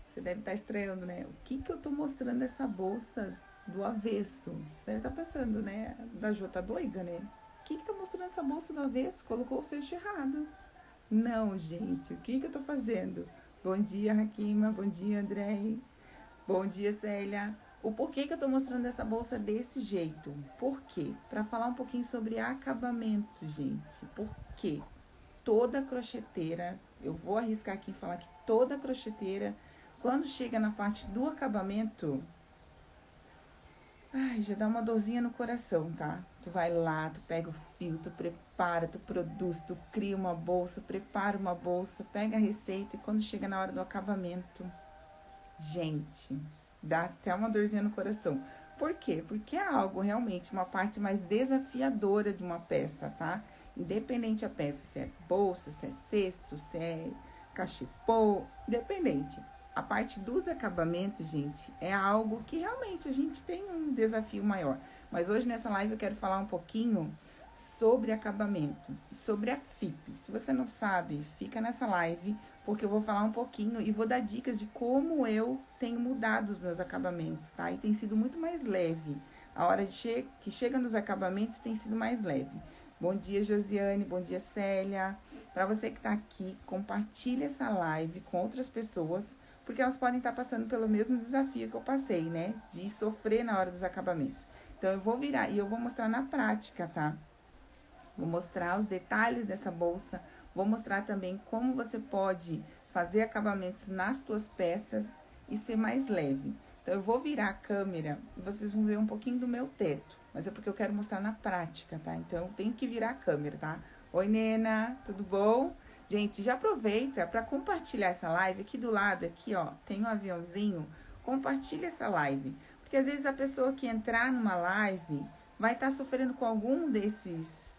Você deve estar estranhando, né? O que eu tô mostrando essa bolsa do avesso? Você deve estar pensando, né? Da Jô tá doida, né? O que tá mostrando essa bolsa do avesso? Colocou o fecho errado. Não, gente, o que eu tô fazendo? Bom dia, Raquima. Bom dia, André. Bom dia, Célia. O porquê que eu tô mostrando essa bolsa desse jeito? Por quê? Para falar um pouquinho sobre acabamento, gente. Por quê? Toda crocheteira, eu vou arriscar aqui e falar que toda crocheteira, quando chega na parte do acabamento, ai, já dá uma dorzinha no coração, tá? Tu vai lá, tu pega o fio, tu prepara, tu produz, tu cria uma bolsa, prepara uma bolsa, pega a receita e quando chega na hora do acabamento, gente, dá até uma dorzinha no coração. Por quê? Porque é algo realmente, uma parte mais desafiadora de uma peça, tá? Independente a peça, se é bolsa, se é cesto, se é cachepô, independente. A parte dos acabamentos, gente, é algo que realmente a gente tem um desafio maior. Mas hoje nessa live eu quero falar um pouquinho sobre acabamento, sobre a FIP. Se você não sabe, fica nessa live, porque eu vou falar um pouquinho e vou dar dicas de como eu tenho mudado os meus acabamentos, tá? E tem sido muito mais leve. A hora de que chega nos acabamentos tem sido mais leve. Bom dia, Josiane. Bom dia, Célia. Para você que tá aqui, compartilhe essa live com outras pessoas, porque elas podem estar passando pelo mesmo desafio que eu passei, né? De sofrer na hora dos acabamentos. Então, eu vou virar e eu vou mostrar na prática, tá? Vou mostrar os detalhes dessa bolsa, vou mostrar também como você pode fazer acabamentos nas tuas peças e ser mais leve. Então, eu vou virar a câmera e vocês vão ver um pouquinho do meu teto, mas é porque eu quero mostrar na prática, tá? Então, eu tenho que virar a câmera, tá? Oi, Nena, tudo bom? Gente, já aproveita para compartilhar essa live. Aqui do lado, aqui, ó, tem um aviãozinho. Compartilha essa live, porque às vezes a pessoa que entrar numa live vai estar sofrendo com algum desses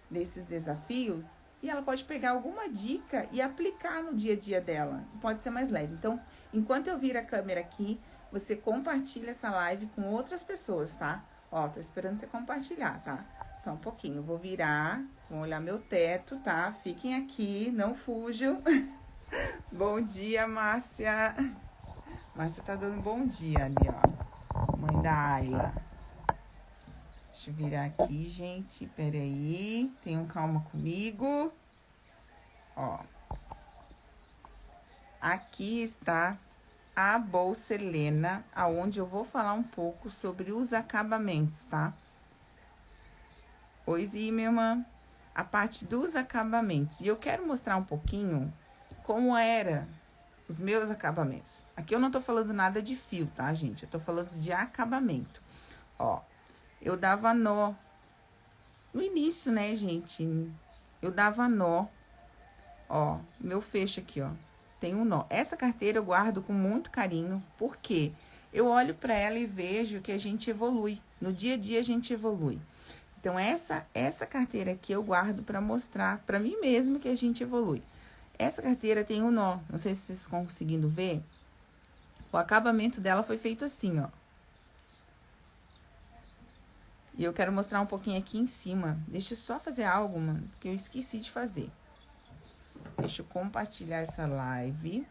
desafios e ela pode pegar alguma dica e aplicar no dia a dia dela. Pode ser mais leve. Então, enquanto eu viro a câmera aqui, você compartilha essa live com outras pessoas, tá? Ó, tô esperando você compartilhar, tá? Só um pouquinho. Eu vou virar, vou olhar meu teto, tá? Fiquem aqui, não fujam. Bom dia, Márcia. Márcia tá dando bom dia ali, ó. Mãe da Ayla. Deixa eu virar aqui, gente. Pera aí. Tenham calma comigo. Ó. Aqui está a bolsa Helena, aonde eu vou falar um pouco sobre os acabamentos, tá? Oi, Zimmermann. A parte dos acabamentos. E eu quero mostrar um pouquinho como era os meus acabamentos. Aqui eu não tô falando nada de fio, tá, gente? Eu tô falando de acabamento. Ó, eu dava nó. No início, né, gente, eu dava nó. Ó, meu fecho aqui, ó, tem um nó. Essa carteira eu guardo com muito carinho, porque eu olho para ela e vejo que a gente evolui. No dia a dia a gente evolui. Então, essa carteira aqui eu guardo para mostrar para mim mesmo que a gente evolui. Essa carteira tem um nó, não sei se vocês estão conseguindo ver. O acabamento dela foi feito assim, ó. E eu quero mostrar um pouquinho aqui em cima. Deixa eu só fazer algo, mano, que eu esqueci de fazer. Deixa eu compartilhar essa live.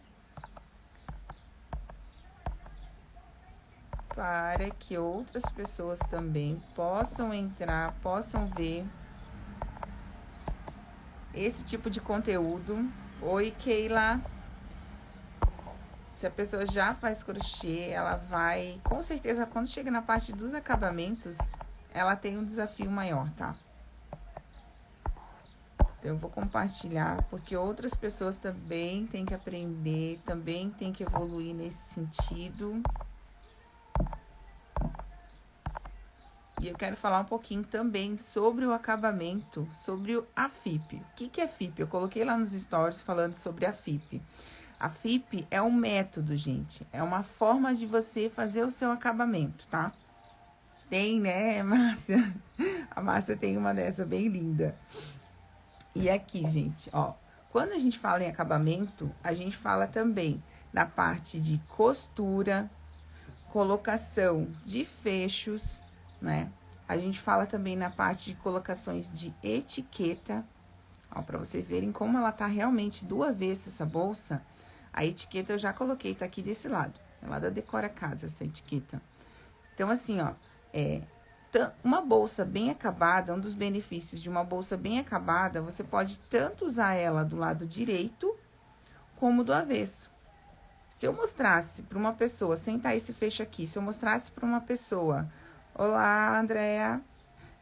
Para que outras pessoas também possam entrar, possam ver esse tipo de conteúdo. Oi, Keila. Se a pessoa já faz crochê, ela vai... Com certeza, quando chega na parte dos acabamentos, ela tem um desafio maior, tá? Então, eu vou compartilhar, porque outras pessoas também têm que aprender, também têm que evoluir nesse sentido. E eu quero falar um pouquinho também sobre o acabamento, sobre a FIP. O que é FIP? Eu coloquei lá nos stories falando sobre a FIP. A FIP é um método, gente. É uma forma de você fazer o seu acabamento, tá? Tem, né, Márcia? A Márcia tem uma dessa bem linda. E aqui, gente, ó. Quando a gente fala em acabamento, a gente fala também na parte de costura, colocação de fechos, né? A gente fala também na parte de colocações de etiqueta, ó, para vocês verem como ela tá realmente do avesso essa bolsa. A etiqueta eu já coloquei, tá aqui desse lado. É lá da Decora Casa, essa etiqueta. Então, assim, ó, uma bolsa bem acabada, um dos benefícios de uma bolsa bem acabada, você pode tanto usar ela do lado direito, como do avesso. Se eu mostrasse para uma pessoa, sem estar esse fecho aqui, se eu mostrasse para uma pessoa, olá, Andréa.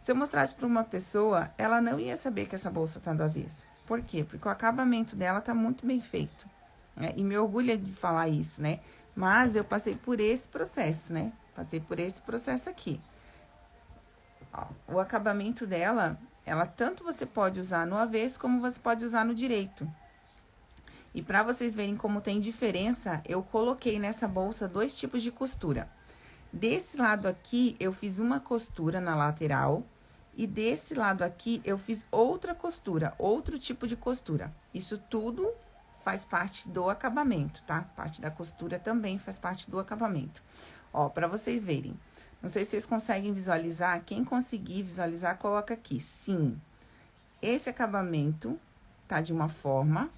Se eu mostrasse para uma pessoa, ela não ia saber que essa bolsa tá do avesso. Por quê? Porque o acabamento dela tá muito bem feito, né? E me orgulha de falar isso, né? Mas eu passei por esse processo, né? Passei por esse processo aqui. Ó, o acabamento dela, ela tanto você pode usar no avesso, como você pode usar no direito. E para vocês verem como tem diferença, eu coloquei nessa bolsa 2 tipos de costura. Desse lado aqui, eu fiz uma costura na lateral. E desse lado aqui, eu fiz outra costura, outro tipo de costura. Isso tudo faz parte do acabamento, tá? Parte da costura também faz parte do acabamento. Ó, para vocês verem. Não sei se vocês conseguem visualizar. Quem conseguir visualizar, coloca aqui. Sim, esse acabamento tá de uma forma.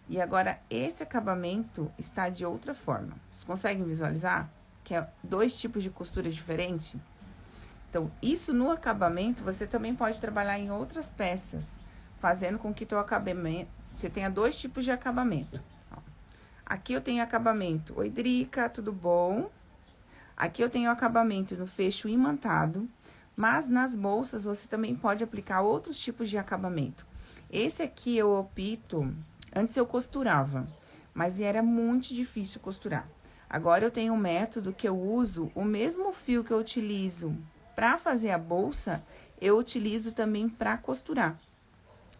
E agora, esse acabamento está de outra forma. Vocês conseguem visualizar? Que é 2 tipos de costura diferentes? Então, isso no acabamento, você também pode trabalhar em outras peças, fazendo com que teu acabamento, você tenha 2 tipos de acabamento. Ó, aqui eu tenho acabamento. Oi, Drica, tudo bom? Aqui eu tenho acabamento no fecho imantado, mas nas bolsas você também pode aplicar outros tipos de acabamento. Esse aqui eu opto, antes eu costurava, mas era muito difícil costurar. Agora eu tenho um método que eu uso o mesmo fio que eu utilizo para fazer a bolsa, eu utilizo também para costurar.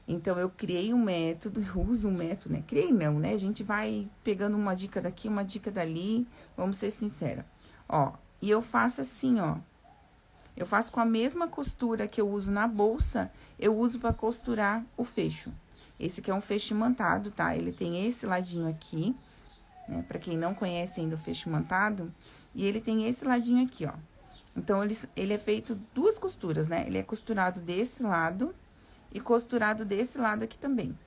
Então, eu criei um método, eu uso um método, né? Criei não, né? A gente vai pegando uma dica daqui, uma dica dali, vamos ser sincera. Ó, e eu faço assim, ó. Eu faço com a mesma costura que eu uso na bolsa, eu uso para costurar o fecho. Esse aqui é um fecho imantado, tá? Ele tem esse ladinho aqui, né? Para quem não conhece ainda o fecho imantado, e ele tem esse ladinho aqui, ó. Então, ele é feito 2 costuras, né? Ele é costurado desse lado e costurado desse lado aqui também.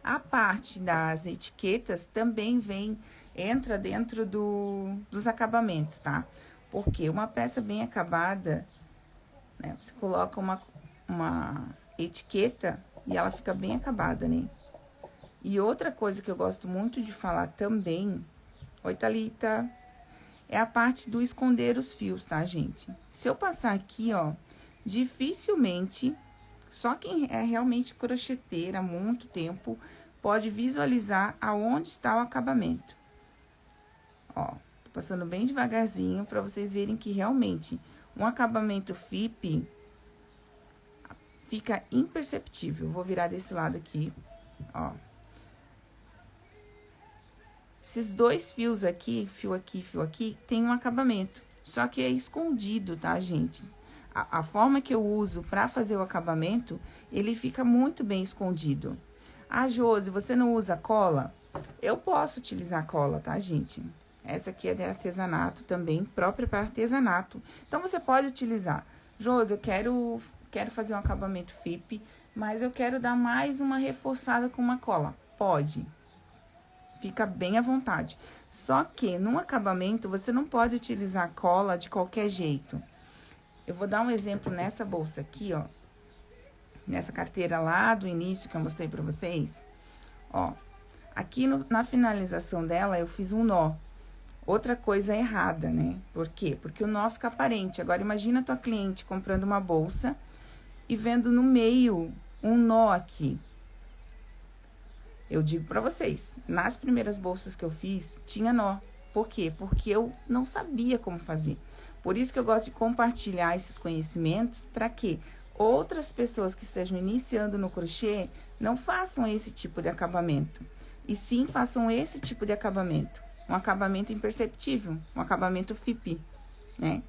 A parte das etiquetas também entra dentro dos acabamentos, tá? Porque uma peça bem acabada, né? Você coloca uma etiqueta e ela fica bem acabada, né? E outra coisa que eu gosto muito de falar também... Oi, Thalita... É a parte do esconder os fios, tá, gente? Se eu passar aqui, ó, dificilmente, só quem é realmente crocheteira há muito tempo, pode visualizar aonde está o acabamento. Ó, tô passando bem devagarzinho para vocês verem que realmente um acabamento FIP fica imperceptível. Vou virar desse lado aqui, ó. Esses 2 fios aqui, fio aqui, tem um acabamento. Só que é escondido, tá, gente? A forma que eu uso pra fazer o acabamento, ele fica muito bem escondido. Ah, Josi, você não usa cola? Eu posso utilizar cola, tá, gente? Essa aqui é de artesanato também, própria para artesanato. Então, você pode utilizar. Josi, eu quero fazer um acabamento FIP, mas eu quero dar mais uma reforçada com uma cola. Pode. Fica bem à vontade. Só que, no acabamento, você não pode utilizar cola de qualquer jeito. Eu vou dar um exemplo nessa bolsa aqui, ó. Nessa carteira lá do início que eu mostrei pra vocês. Ó, aqui na finalização dela, eu fiz um nó. Outra coisa errada, né? Por quê? Porque o nó fica aparente. Agora, imagina a tua cliente comprando uma bolsa e vendo no meio um nó aqui. Eu digo pra vocês, nas primeiras bolsas que eu fiz, tinha nó. Por quê? Porque eu não sabia como fazer. Por isso que eu gosto de compartilhar esses conhecimentos para que outras pessoas que estejam iniciando no crochê não façam esse tipo de acabamento. E sim façam esse tipo de acabamento. Um acabamento imperceptível, um acabamento FIP, né?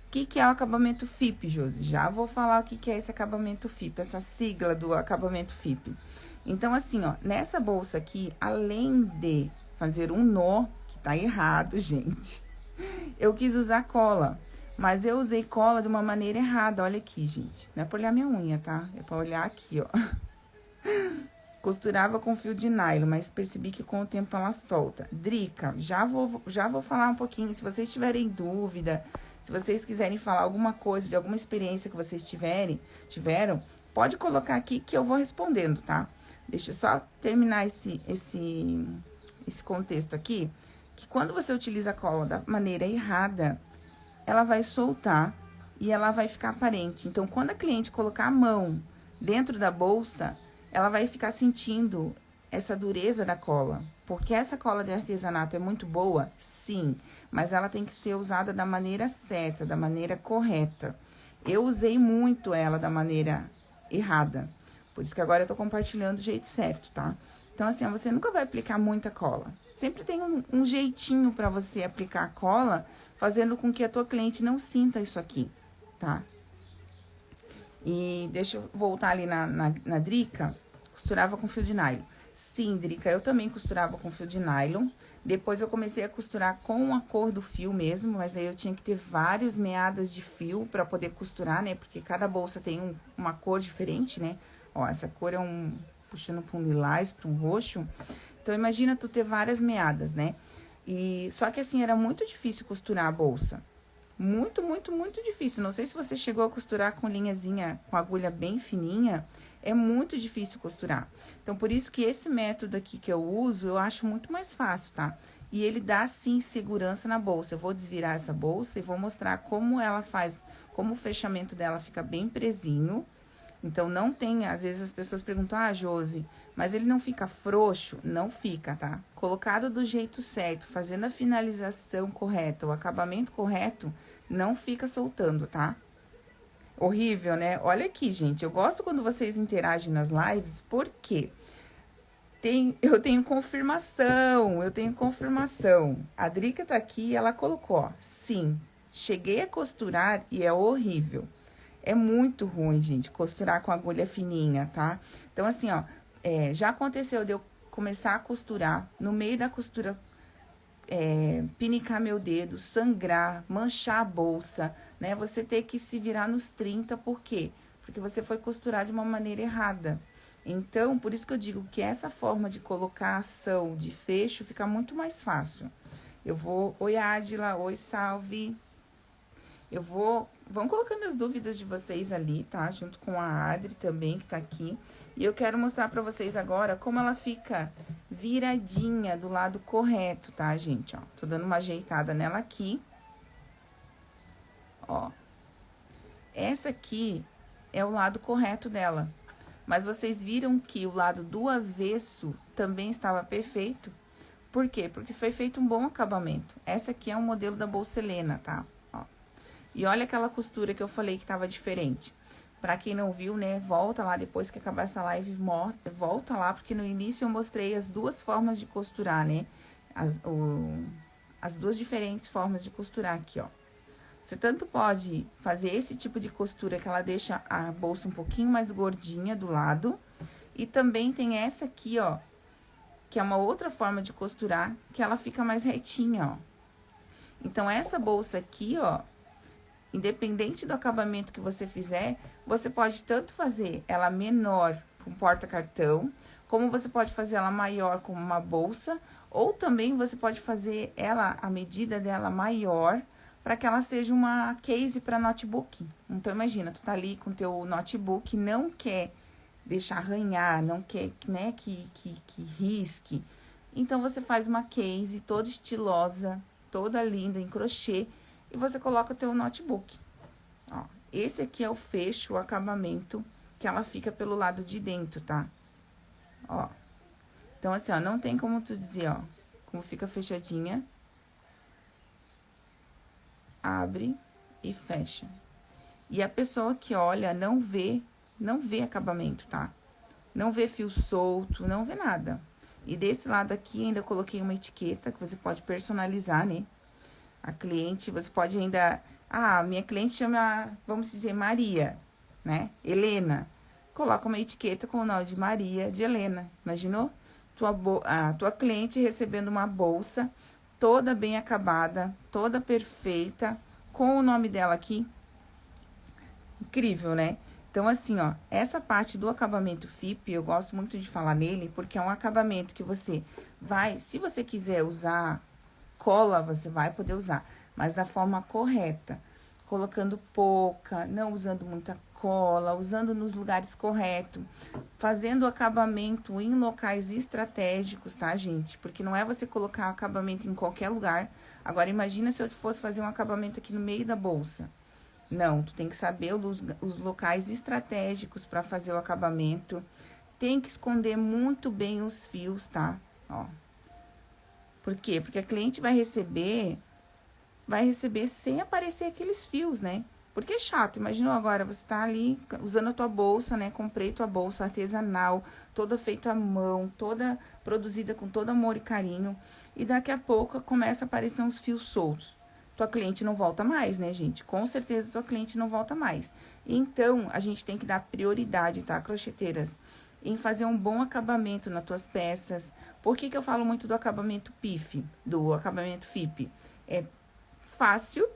O que é o acabamento FIP, Josi? Já vou falar o que é esse acabamento FIP, essa sigla do acabamento FIP. Então, assim, ó, nessa bolsa aqui, além de fazer um nó, que tá errado, gente, eu quis usar cola, mas eu usei cola de uma maneira errada, olha aqui, gente. Não é pra olhar minha unha, tá? É pra olhar aqui, ó. Costurava com fio de nylon, mas percebi que com o tempo ela solta. Drica, já vou falar um pouquinho. Se vocês tiverem dúvida, se vocês quiserem falar alguma coisa, de alguma experiência que vocês tiveram, pode colocar aqui que eu vou respondendo, tá? Deixa eu só terminar esse contexto aqui, que quando você utiliza a cola da maneira errada, ela vai soltar e ela vai ficar aparente. Então, quando a cliente colocar a mão dentro da bolsa, ela vai ficar sentindo essa dureza da cola. Porque essa cola de artesanato é muito boa, sim, mas ela tem que ser usada da maneira certa, da maneira correta. Eu usei muito ela da maneira errada. Por isso que agora eu tô compartilhando do jeito certo, tá? Então, assim, você nunca vai aplicar muita cola. Sempre tem um jeitinho pra você aplicar a cola, fazendo com que a tua cliente não sinta isso aqui, tá? E deixa eu voltar ali na Drica, costurava com fio de nylon. Sim, Drica, eu também costurava com fio de nylon. Depois eu comecei a costurar com a cor do fio mesmo, mas daí eu tinha que ter várias meadas de fio pra poder costurar, né? Porque cada bolsa tem uma cor diferente, né? Ó, essa cor é puxando pra um lilás, pra um roxo. Então, imagina tu ter várias meadas, né? Só que assim, era muito difícil costurar a bolsa. Muito, muito, muito difícil. Não sei se você chegou a costurar com linhazinha, com agulha bem fininha. É muito difícil costurar. Então, por isso que esse método aqui que eu uso, eu acho muito mais fácil, tá? E ele dá, sim, segurança na bolsa. Eu vou desvirar essa bolsa e vou mostrar como ela faz, como o fechamento dela fica bem presinho. Então, não tem, às vezes as pessoas perguntam, ah, Josi, mas ele não fica frouxo? Não fica, tá? Colocado do jeito certo, fazendo a finalização correta, o acabamento correto, não fica soltando, tá? Horrível, né? Olha aqui, gente, eu gosto quando vocês interagem nas lives, porque eu tenho confirmação. A Drica tá aqui e ela colocou, ó, sim, cheguei a costurar e é horrível. É muito ruim, gente, costurar com agulha fininha, tá? Então, assim, ó, já aconteceu de eu começar a costurar, no meio da costura, pinicar meu dedo, sangrar, manchar a bolsa, né? Você ter que se virar nos 30, por quê? Porque você foi costurar de uma maneira errada. Então, por isso que eu digo que essa forma de colocar ação de fecho fica muito mais fácil. Oi, Adila, oi, salve. Vão colocando as dúvidas de vocês ali, tá? Junto com a Adri também, que tá aqui. E eu quero mostrar pra vocês agora como ela fica viradinha do lado correto, tá, gente? Ó, tô dando uma ajeitada nela aqui. Ó. Essa aqui é o lado correto dela. Mas vocês viram que o lado do avesso também estava perfeito? Por quê? Porque foi feito um bom acabamento. Essa aqui é um modelo da bolsa Helena, tá? E olha aquela costura que eu falei que tava diferente. Pra quem não viu, né, volta lá depois que acabar essa live, volta lá, porque no início eu mostrei as duas formas de costurar, né? As duas diferentes formas de costurar aqui, ó. Você tanto pode fazer esse tipo de costura que ela deixa a bolsa um pouquinho mais gordinha do lado. E também tem essa aqui, ó, que é uma outra forma de costurar, que ela fica mais retinha, ó. Então, essa bolsa aqui, ó, independente do acabamento que você fizer, você pode tanto fazer ela menor com porta-cartão, como você pode fazer ela maior com uma bolsa, ou também você pode fazer ela, a medida dela maior, para que ela seja uma case para notebook. Então, imagina, tu tá ali com o teu notebook, não quer deixar arranhar, não quer, né, que risque. Então, você faz uma case toda estilosa, toda linda, em crochê, e você coloca o teu notebook. Ó, esse aqui é o fecho, o acabamento, que ela fica pelo lado de dentro, tá? Ó. Então, assim, ó, não tem como tu dizer, ó, como fica fechadinha. Abre e fecha. E a pessoa que olha não vê acabamento, tá? Não vê fio solto, não vê nada. E desse lado aqui ainda eu coloquei uma etiqueta que você pode personalizar, né? A cliente, você pode ainda... Ah, minha cliente chama, vamos dizer, Maria, né? Helena. Coloca uma etiqueta com o nome de Maria, de Helena. Imaginou? A tua cliente recebendo uma bolsa toda bem acabada, toda perfeita, com o nome dela aqui. Incrível, né? Então, assim, ó, essa parte do acabamento FIP, eu gosto muito de falar nele, porque é um acabamento que você vai, se você quiser usar cola, você vai poder usar, mas da forma correta, colocando pouca, não usando muita cola, usando nos lugares corretos, fazendo o acabamento em locais estratégicos, tá, gente? Porque não é você colocar acabamento em qualquer lugar. Agora, imagina se eu fosse fazer um acabamento aqui no meio da bolsa. Não, tu tem que saber os locais estratégicos para fazer o acabamento. Tem que esconder muito bem os fios, tá? Ó. Por quê? Porque a cliente vai receber sem aparecer aqueles fios, né? Porque é chato. Imagina agora, você tá ali usando a tua bolsa, né? Comprei tua bolsa artesanal, toda feita à mão, toda produzida com todo amor e carinho. E daqui a pouco começa a aparecer uns fios soltos. Tua cliente não volta mais, né, gente? Com certeza tua cliente não volta mais. Então, a gente tem que dar prioridade, tá, crocheteiras? Em fazer um bom acabamento nas tuas peças. Por que que eu falo muito do acabamento PIF, do acabamento FIP? É fácil,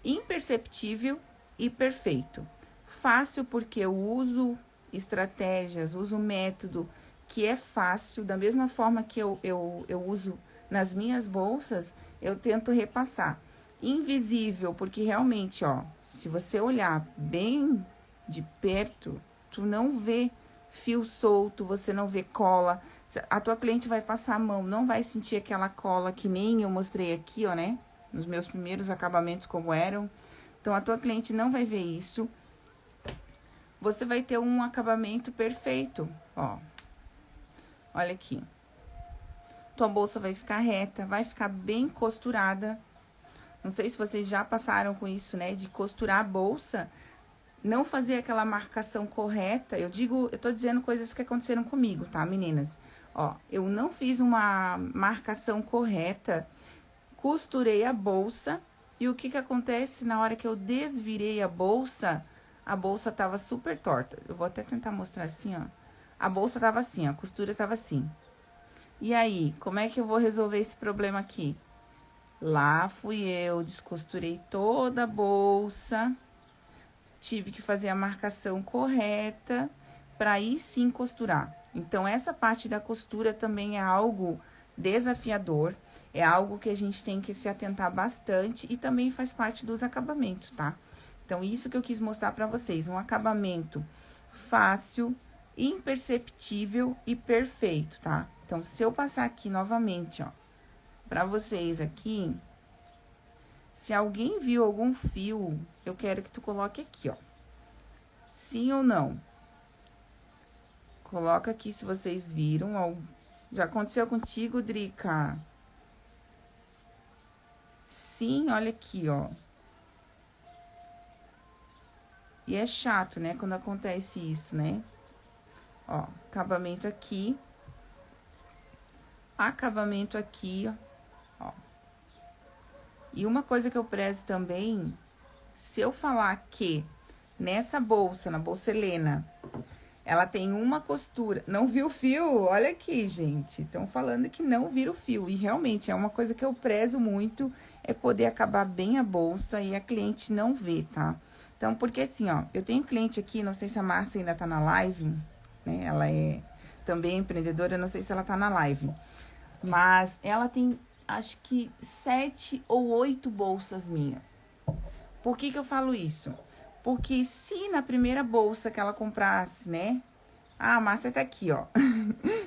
imperceptível e perfeito. Fácil porque eu uso estratégias, uso método que é fácil, da mesma forma que eu uso nas minhas bolsas, eu tento repassar. Invisível, porque realmente, ó, se você olhar bem de perto, tu não vê fio solto, você não vê cola. A tua cliente vai passar a mão, não vai sentir aquela cola que nem eu mostrei aqui, ó, né? Nos meus primeiros acabamentos como eram. Então, a tua cliente não vai ver isso. Você vai ter um acabamento perfeito, ó. Olha aqui. Tua bolsa vai ficar reta, vai ficar bem costurada. Não sei se vocês já passaram com isso, né? De costurar a bolsa, não fazer aquela marcação correta. Eu tô dizendo coisas que aconteceram comigo, tá, meninas? Ó, eu não fiz uma marcação correta, costurei a bolsa e o que que acontece na hora que eu desvirei a bolsa tava super torta. Eu vou até tentar mostrar assim, ó. A bolsa tava assim, ó, a costura tava assim. E aí, como é que eu vou resolver esse problema aqui? Lá fui eu, descosturei toda a bolsa, tive que fazer a marcação correta para aí sim costurar. Então, essa parte da costura também é algo desafiador, é algo que a gente tem que se atentar bastante e também faz parte dos acabamentos, tá? Então, isso que eu quis mostrar para vocês, um acabamento fácil, imperceptível e perfeito, tá? Então, se eu passar aqui novamente, ó, para vocês aqui, se alguém viu algum fio, eu quero que tu coloque aqui, ó. Sim ou não? Coloca aqui se vocês viram, ó. Já aconteceu contigo, Drica? Sim, olha aqui, ó. E é chato, né, quando acontece isso, né? Ó, acabamento aqui. Acabamento aqui, ó. E uma coisa que eu prezo também, se eu falar que nessa bolsa, na bolsa Helena, ela tem uma costura. Não viu o fio? Olha aqui, gente. Estão falando que não vira o fio. E realmente é uma coisa que eu prezo muito, é poder acabar bem a bolsa e a cliente não ver, tá? Então, porque assim, ó, eu tenho cliente aqui, não sei se a Márcia ainda tá na live, né? Ela é também empreendedora, não sei se ela tá na live. Mas ela tem, acho que 7 ou 8 bolsas minhas. Por que que eu falo isso? Porque se na primeira bolsa que ela comprasse, né? Ah, a Márcia tá aqui, ó.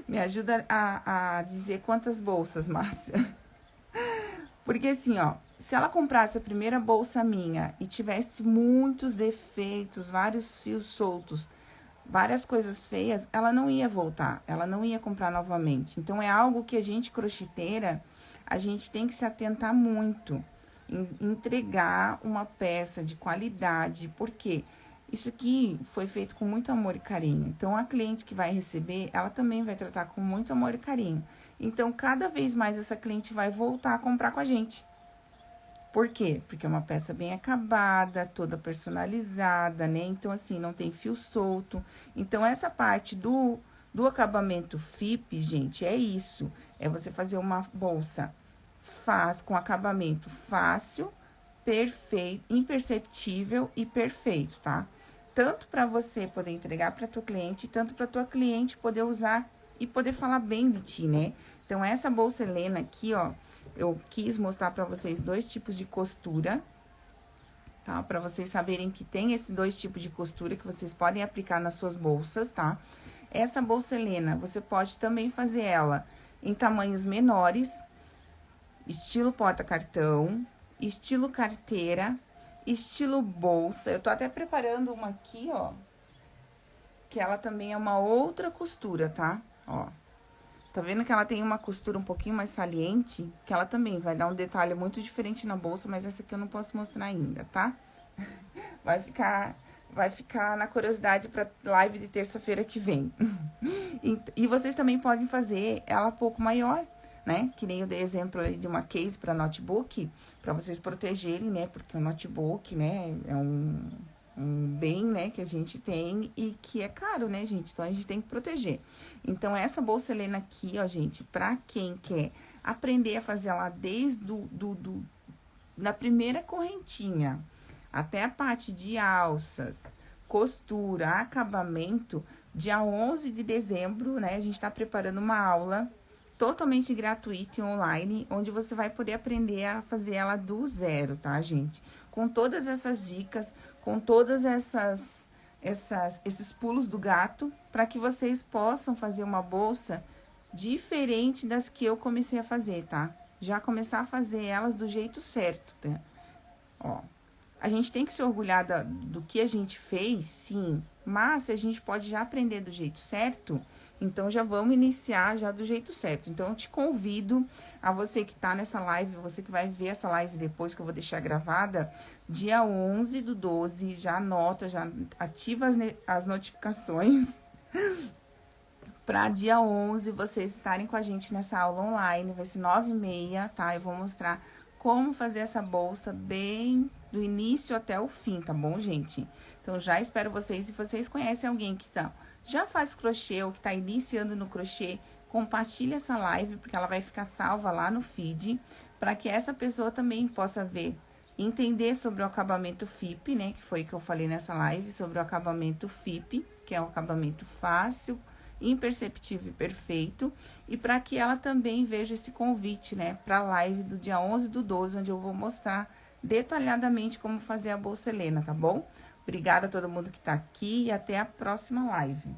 Me ajuda a dizer quantas bolsas, Márcia. Porque assim, ó, se ela comprasse a primeira bolsa minha e tivesse muitos defeitos, vários fios soltos, várias coisas feias, ela não ia voltar, ela não ia comprar novamente. Então, é algo que a gente, crocheteira, a gente tem que se atentar muito em entregar uma peça de qualidade, porque isso aqui foi feito com muito amor e carinho. Então, a cliente que vai receber, ela também vai tratar com muito amor e carinho. Então, cada vez mais essa cliente vai voltar a comprar com a gente. Por quê? Porque é uma peça bem acabada, toda personalizada, né? Então, assim, não tem fio solto. Então, essa parte do acabamento FIP, gente, é isso. É você fazer uma bolsa com acabamento fácil, perfeito, imperceptível e perfeito, tá? tanto para você poder entregar para tua cliente, tanto para tua cliente poder usar e poder falar bem de ti, né? Então, essa bolsa Helena aqui, ó, eu quis mostrar para vocês 2 tipos de costura, tá? Para vocês saberem que tem esses 2 tipos de costura que vocês podem aplicar nas suas bolsas, tá? Essa bolsa Helena, você pode também fazer ela em tamanhos menores, estilo porta-cartão, estilo carteira, estilo bolsa. Eu tô até preparando uma aqui, ó, que ela também é uma outra costura, tá? Ó, tá vendo que ela tem uma costura um pouquinho mais saliente? Que ela também vai dar um detalhe muito diferente na bolsa, mas essa aqui eu não posso mostrar ainda, tá? Vai ficar na curiosidade pra live de terça-feira que vem. E vocês também podem fazer ela um pouco maior, né? Que nem eu dei exemplo aí de uma case para notebook, para vocês protegerem, né? Porque o notebook, né, é um bem, né, que a gente tem e que é caro, né, gente? Então, a gente tem que proteger. Então, essa bolsa Helena aqui, ó, gente, pra quem quer aprender a fazer ela desde da primeira correntinha até a parte de alças, costura, acabamento, dia 11 de dezembro, né, a gente tá preparando uma aula totalmente gratuita e online, onde você vai poder aprender a fazer ela do zero, tá, gente? Com todas essas dicas, com todas esses pulos do gato, para que vocês possam fazer uma bolsa diferente das que eu comecei a fazer, tá? Já começar a fazer elas do jeito certo, tá? Ó, a gente tem que se orgulhar do que a gente fez, sim, mas se a gente pode já aprender do jeito certo, então já vamos iniciar já do jeito certo. Então, eu te convido a você que tá nessa live, você que vai ver essa live depois, que eu vou deixar gravada, dia 11/12, já anota, já ativa as notificações, para dia 11 vocês estarem com a gente nessa aula online, vai ser 9h30, tá? Eu vou mostrar como fazer essa bolsa bem do início até o fim, tá bom, gente? Então, já espero vocês. Se vocês conhecem alguém que já faz crochê ou que tá iniciando no crochê, compartilha essa live, porque ela vai ficar salva lá no feed, para que essa pessoa também possa ver, entender sobre o acabamento FIP, né? Que foi que eu falei nessa live, sobre o acabamento FIP, que é um acabamento fácil, imperceptível e perfeito, e para que ela também veja esse convite, né, para a live do dia 11/12, onde eu vou mostrar detalhadamente como fazer a bolsa Helena, tá bom? Obrigada a todo mundo que tá aqui e até a próxima live.